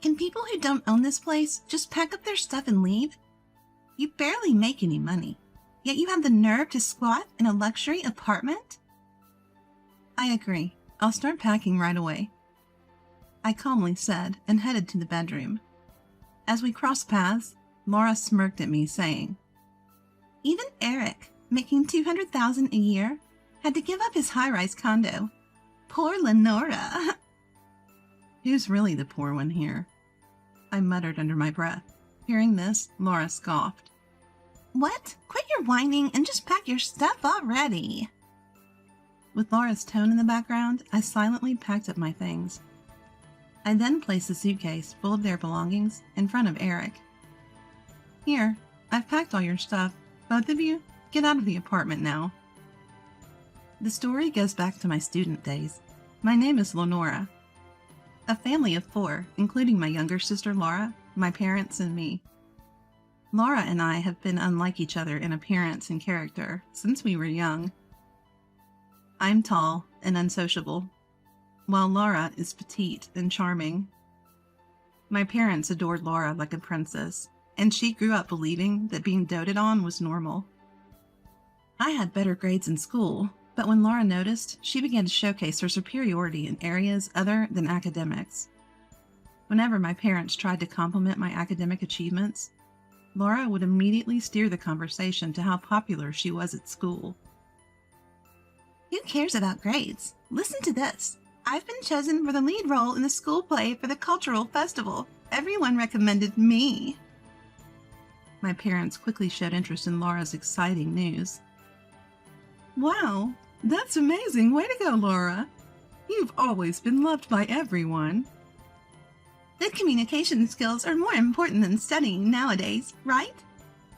Can people who don't own this place just pack up their stuff and leave? You barely make any money, yet you have the nerve to squat in a luxury apartment? I agree. I'll start packing right away, I calmly said and headed to the bedroom. As we crossed paths, Laura smirked at me, saying, "Even Eric, making $200,000 a year, had to give up his high-rise condo. Poor Lenora." Who's really the poor one here? I muttered under my breath. Hearing this, Laura scoffed. "What? Quit your whining and just pack your stuff already." With Laura's tone in the background, I silently packed up my things. I then placed the suitcase full of their belongings in front of Eric. "Here, I've packed all your stuff. Both of you, get out of the apartment now." The story goes back to my student days. My name is Lenora. A family of 4, including my younger sister Laura, my parents, and me. Laura and I have been unlike each other in appearance and character since we were young. I'm tall and unsociable, while Laura is petite and charming. My parents adored Laura like a princess, and she grew up believing that being doted on was normal. I had better grades in school, but when Laura noticed, she began to showcase her superiority in areas other than academics. Whenever my parents tried to compliment my academic achievements, Laura would immediately steer the conversation to how popular she was at school. "Who cares about grades? Listen to this. I've been chosen for the lead role in the school play for the cultural festival. Everyone recommended me." My parents quickly showed interest in Laura's exciting news. "Wow, that's amazing. Way to go, Laura. You've always been loved by everyone." "Good communication skills are more important than studying nowadays, right?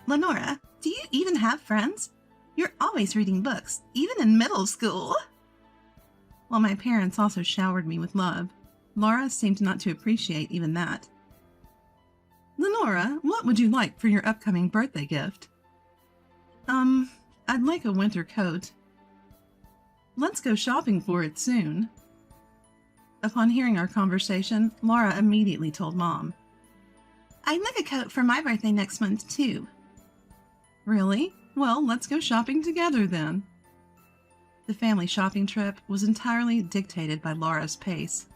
Lenora, do you even have friends? You're always reading books, even in middle school." While my parents also showered me with love, Laura seemed not to appreciate even that. "Lenora, what would you like for your upcoming birthday gift?" I'd like a winter coat." "Let's go shopping for it soon." Upon hearing our conversation, Laura immediately told Mom. "I'd like a coat for my birthday next month, too." "Really? Well, let's go shopping together then." The family shopping trip was entirely dictated by Laura's pace.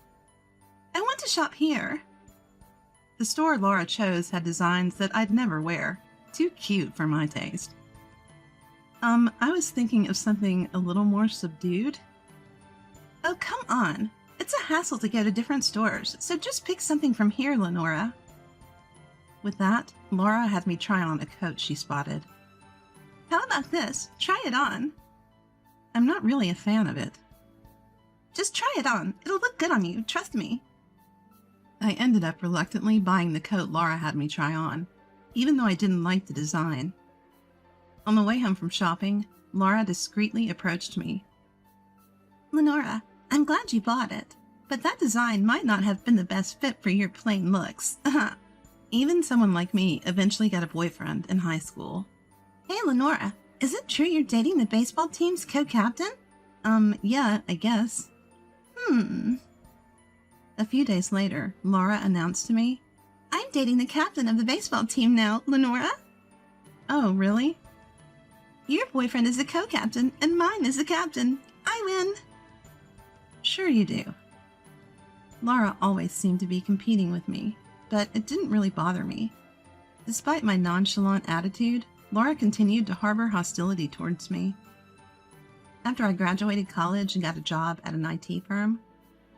"I want to shop here." The store Laura chose had designs that I'd never wear. Too cute for my taste. I was thinking of something a little more subdued." "Oh, come on. It's a hassle to go to different stores, so just pick something from here, Lenora." With that, Laura had me try on a coat she spotted. "How about this? Try it on." "I'm not really a fan of it." "Just try it on. It'll look good on you, trust me." I ended up reluctantly buying the coat Laura had me try on, even though I didn't like the design. On the way home from shopping, Laura discreetly approached me. "Lenora, I'm glad you bought it, but that design might not have been the best fit for your plain looks." Even someone like me eventually got a boyfriend in high school. "Hey, Lenora, is it true you're dating the baseball team's co-captain?" Yeah, I guess." A few days later, Laura announced to me, "I'm dating the captain of the baseball team now, Lenora." "Oh, really?" "Your boyfriend is the co-captain, and mine is the captain. I win." "Sure you do." Laura always seemed to be competing with me, but it didn't really bother me. Despite my nonchalant attitude, Laura continued to harbor hostility towards me. After I graduated college and got a job at an IT firm,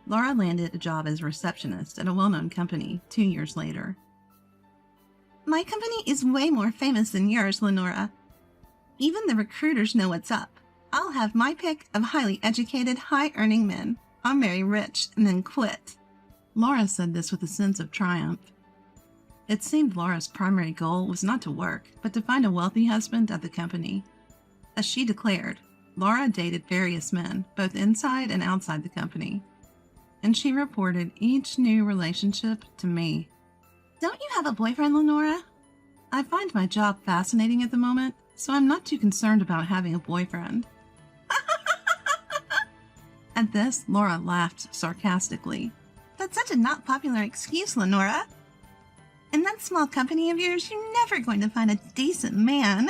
Laura landed a job as a receptionist at a well-known company 2 years later. "My company is way more famous than yours, Lenora. Even the recruiters know what's up. I'll have my pick of highly educated, high-earning men. I'll marry rich and then quit." Laura said this with a sense of triumph. It seemed Laura's primary goal was not to work, but to find a wealthy husband at the company. As she declared, Laura dated various men, both inside and outside the company, and she reported each new relationship to me. "Don't you have a boyfriend, Lenora?" "I find my job fascinating at the moment, so I'm not too concerned about having a boyfriend." At this, Laura laughed sarcastically. That's such a not popular excuse, Lenora. In that small company of yours, you're never going to find a decent man.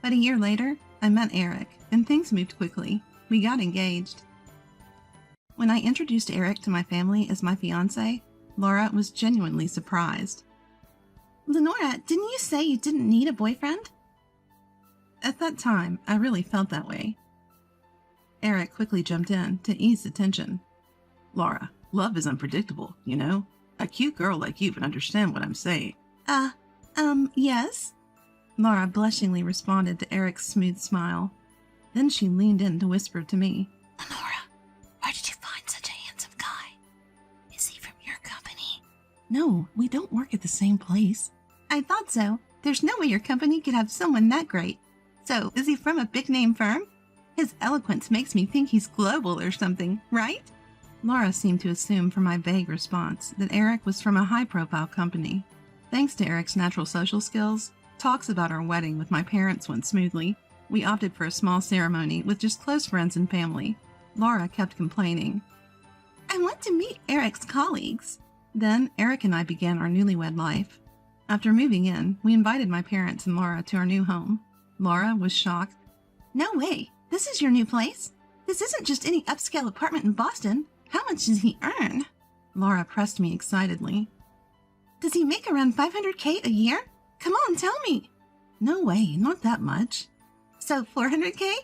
But a year later, I met Eric, and things moved quickly. We got engaged. When I introduced Eric to my family as my fiancé, Laura was genuinely surprised. Lenora, didn't you say you didn't need a boyfriend? At that time, I really felt that way. Eric quickly jumped in to ease the tension. Laura, love is unpredictable, you know? A cute girl like you would understand what I'm saying. Yes? Laura blushingly responded to Eric's smooth smile. Then she leaned in to whisper to me. Lenora, where did you find such a handsome guy? Is he from your company? No, we don't work at the same place. I thought so. There's no way your company could have someone that great. So, is he from a big-name firm? His eloquence makes me think he's global or something, right? Laura seemed to assume from my vague response that Eric was from a high-profile company. Thanks to Eric's natural social skills, talks about our wedding with my parents went smoothly. We opted for a small ceremony with just close friends and family. Laura kept complaining. I want to meet Eric's colleagues. Then Eric and I began our newlywed life. After moving in, we invited my parents and Laura to our new home. Laura was shocked. No way! This is your new place? This isn't just any upscale apartment in Boston. How much does he earn? Laura pressed me excitedly. Does he make around $500K a year? Come on, tell me. No way, not that much. So $400K?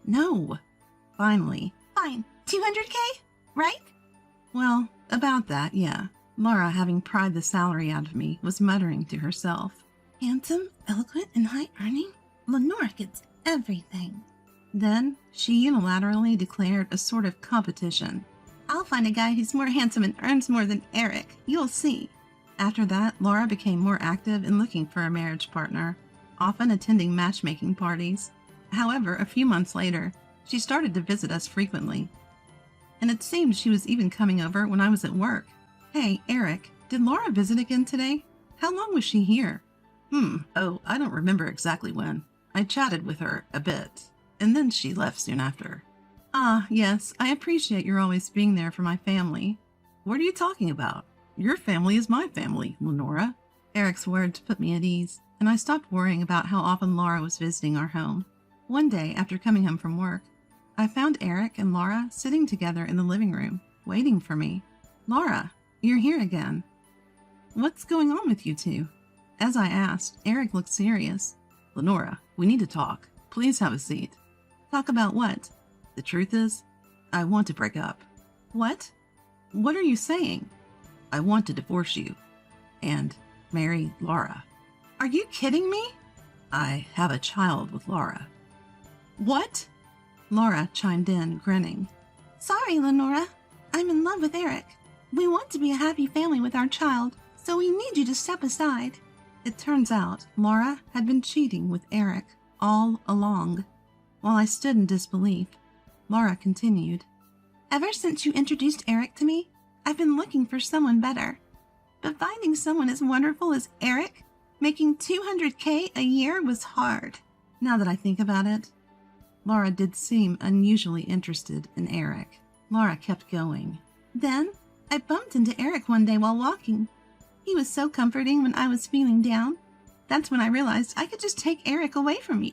No. Finally. Fine, $200K? Right? Well, about that, yeah. Laura, having pried the salary out of me, was muttering to herself. Handsome, eloquent, and high-earning? Lenora gets everything. Then she unilaterally declared a sort of competition. I'll find a guy who's more handsome and earns more than Eric. You'll see. After that, Laura became more active in looking for a marriage partner, often attending matchmaking parties. However, a few months later, she started to visit us frequently. And it seemed she was even coming over when I was at work. Hey, Eric, did Laura visit again today? How long was she here? Oh, I don't remember exactly when. I chatted with her a bit, and then she left soon after. Ah, yes, I appreciate your always being there for my family. What are you talking about? Your family is my family, Lenora. Eric's words put me at ease, and I stopped worrying about how often Laura was visiting our home. One day, after coming home from work, I found Eric and Laura sitting together in the living room, waiting for me. Laura, you're here again. What's going on with you two? As I asked, Eric looked serious. Lenora, we need to talk. Please have a seat. Talk about what? The truth is, I want to break up. What? What are you saying? I want to divorce you and marry Laura. Are you kidding me? I have a child with Laura. What? Laura chimed in, grinning. Sorry, Lenora. I'm in love with Eric. We want to be a happy family with our child, so we need you to step aside. It turns out Laura had been cheating with Eric all along. While I stood in disbelief, Laura continued. Ever since you introduced Eric to me, I've been looking for someone better. But finding someone as wonderful as Eric, making $200K a year, was hard. Now that I think about it, Laura did seem unusually interested in Eric. Laura kept going. Then, I bumped into Eric one day while walking. He was so comforting when I was feeling down. That's when I realized I could just take Eric away from you.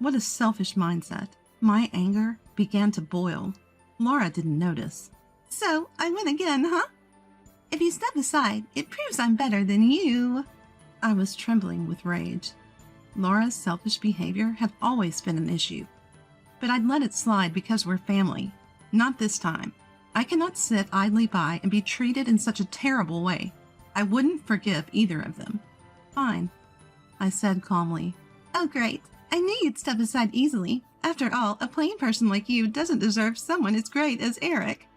What a selfish mindset. My anger began to boil. Laura didn't notice. So, I win again, huh? If you step aside, it proves I'm better than you. I was trembling with rage. Laura's selfish behavior had always been an issue. But I'd let it slide because we're family. Not this time. I cannot sit idly by and be treated in such a terrible way. I wouldn't forgive either of them. Fine, I said calmly. Oh, great. I knew you'd step aside easily. After all, a plain person like you doesn't deserve someone as great as Eric.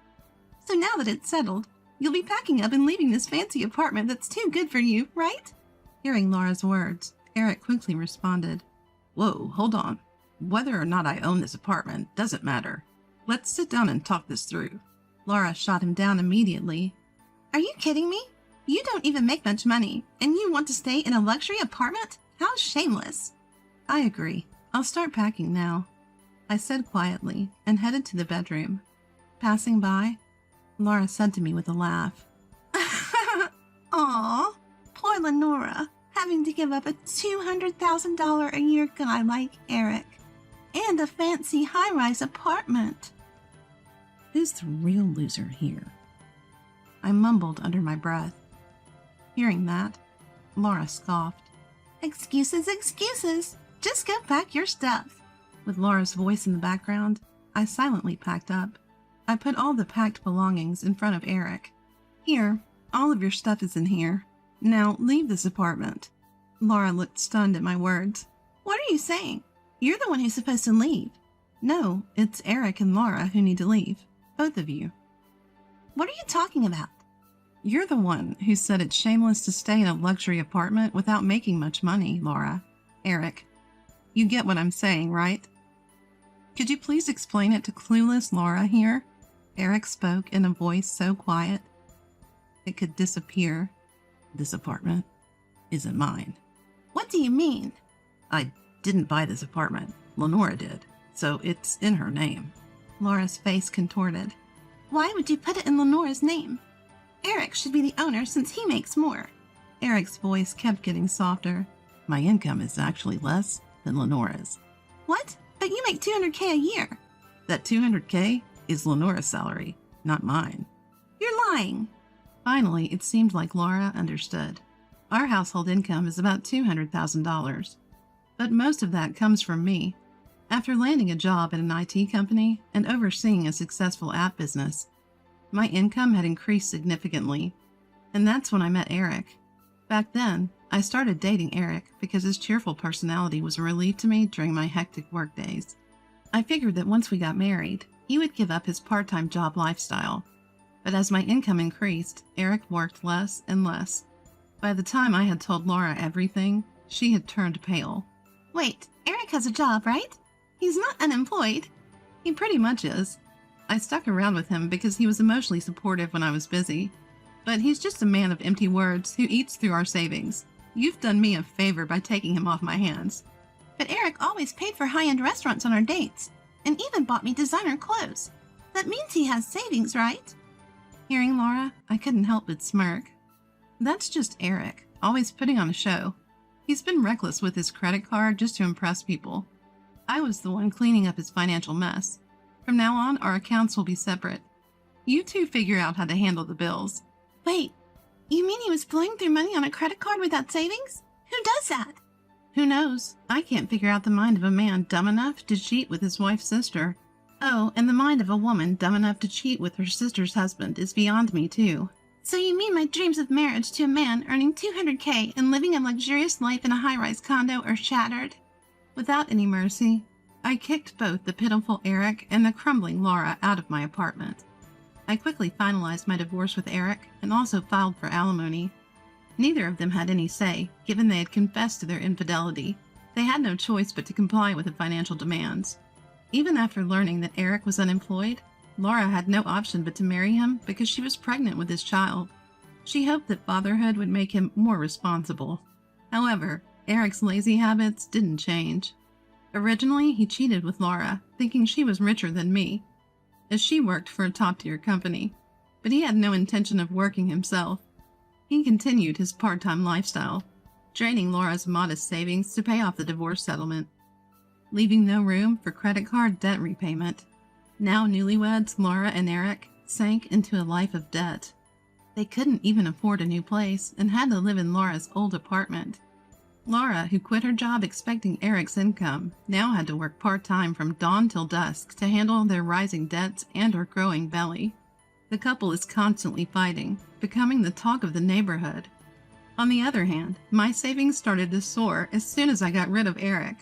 So now that it's settled, you'll be packing up and leaving this fancy apartment that's too good for you, right? Hearing Laura's words, Eric quickly responded. Whoa, hold on. Whether or not I own this apartment doesn't matter. Let's sit down and talk this through. Laura shot him down immediately. Are you kidding me? You don't even make much money, and you want to stay in a luxury apartment? How shameless. I agree. I'll start packing now, I said quietly and headed to the bedroom. Passing by, Laura said to me with a laugh. Aw, poor Lenora, having to give up a $200,000 a year guy like Eric, and a fancy high-rise apartment. Who's the real loser here? I mumbled under my breath. Hearing that, Laura scoffed. Excuses, excuses. Just go pack your stuff. With Laura's voice in the background, I silently packed up. I put all the packed belongings in front of Eric. Here, all of your stuff is in here. Now leave this apartment. Laura looked stunned at my words. What are you saying? You're the one who's supposed to leave. No, it's Eric and Laura who need to leave. Both of you. What are you talking about? You're the one who said it's shameless to stay in a luxury apartment without making much money, Laura. Eric, you get what I'm saying, right? Could you please explain it to clueless Laura here? Eric spoke in a voice so quiet it could disappear. This apartment isn't mine. What do you mean? I didn't buy this apartment. Lenora did, so it's in her name. Laura's face contorted. Why would you put it in Lenora's name? Eric should be the owner since he makes more. Eric's voice kept getting softer. My income is actually less than Lenora's. What? But you make $200K a year. That $200K is Lenora's salary, not mine. You're lying. Finally, it seemed like Laura understood. Our household income is about $200,000, but most of that comes from me. After landing a job at an IT company and overseeing a successful app business, my income had increased significantly, and that's when I met Eric. Back then, I started dating Eric because his cheerful personality was a relief to me during my hectic work days. I figured that once we got married, he would give up his part-time job lifestyle. But as my income increased, Eric worked less and less. By the time I had told Laura everything, she had turned pale. Wait, Eric has a job, right? He's not unemployed. He pretty much is. I stuck around with him because he was emotionally supportive when I was busy. But he's just a man of empty words who eats through our savings. You've done me a favor by taking him off my hands. But Eric always paid for high-end restaurants on our dates, and even bought me designer clothes. That means he has savings, right? Hearing Laura, I couldn't help but smirk. That's just Eric, always putting on a show. He's been reckless with his credit card just to impress people. I was the one cleaning up his financial mess. From now on, our accounts will be separate. You two figure out how to handle the bills. Wait, you mean he was blowing through money on a credit card without savings? Who does that? Who knows? I can't figure out the mind of a man dumb enough to cheat with his wife's sister. Oh, and the mind of a woman dumb enough to cheat with her sister's husband is beyond me, too. So you mean my dreams of marriage to a man earning $200K and living a luxurious life in a high-rise condo are shattered? Without any mercy, I kicked both the pitiful Eric and the crumbling Laura out of my apartment. I quickly finalized my divorce with Eric and also filed for alimony. Neither of them had any say, given they had confessed to their infidelity. They had no choice but to comply with the financial demands. Even after learning that Eric was unemployed, Laura had no option but to marry him because she was pregnant with his child. She hoped that fatherhood would make him more responsible. However, Eric's lazy habits didn't change. Originally, he cheated with Laura, thinking she was richer than me, as she worked for a top-tier company, but he had no intention of working himself. He continued his part-time lifestyle, draining Laura's modest savings to pay off the divorce settlement, leaving no room for credit card debt repayment. Now newlyweds, Laura and Eric sank into a life of debt. They couldn't even afford a new place and had to live in Laura's old apartment. Laura, who quit her job expecting Eric's income, now had to work part-time from dawn till dusk to handle their rising debts and her growing belly. The couple is constantly fighting, becoming the talk of the neighborhood. On the other hand, my savings started to soar as soon as I got rid of Eric.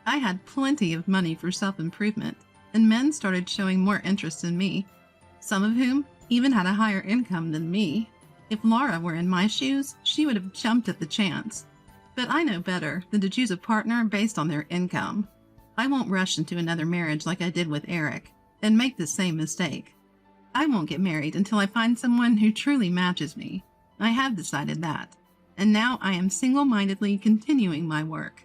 I had plenty of money for self-improvement, and men started showing more interest in me, some of whom even had a higher income than me. If Laura were in my shoes, she would have jumped at the chance. But I know better than to choose a partner based on their income. I won't rush into another marriage like I did with Eric, and make the same mistake. I won't get married until I find someone who truly matches me. I have decided that, and now I am single-mindedly continuing my work.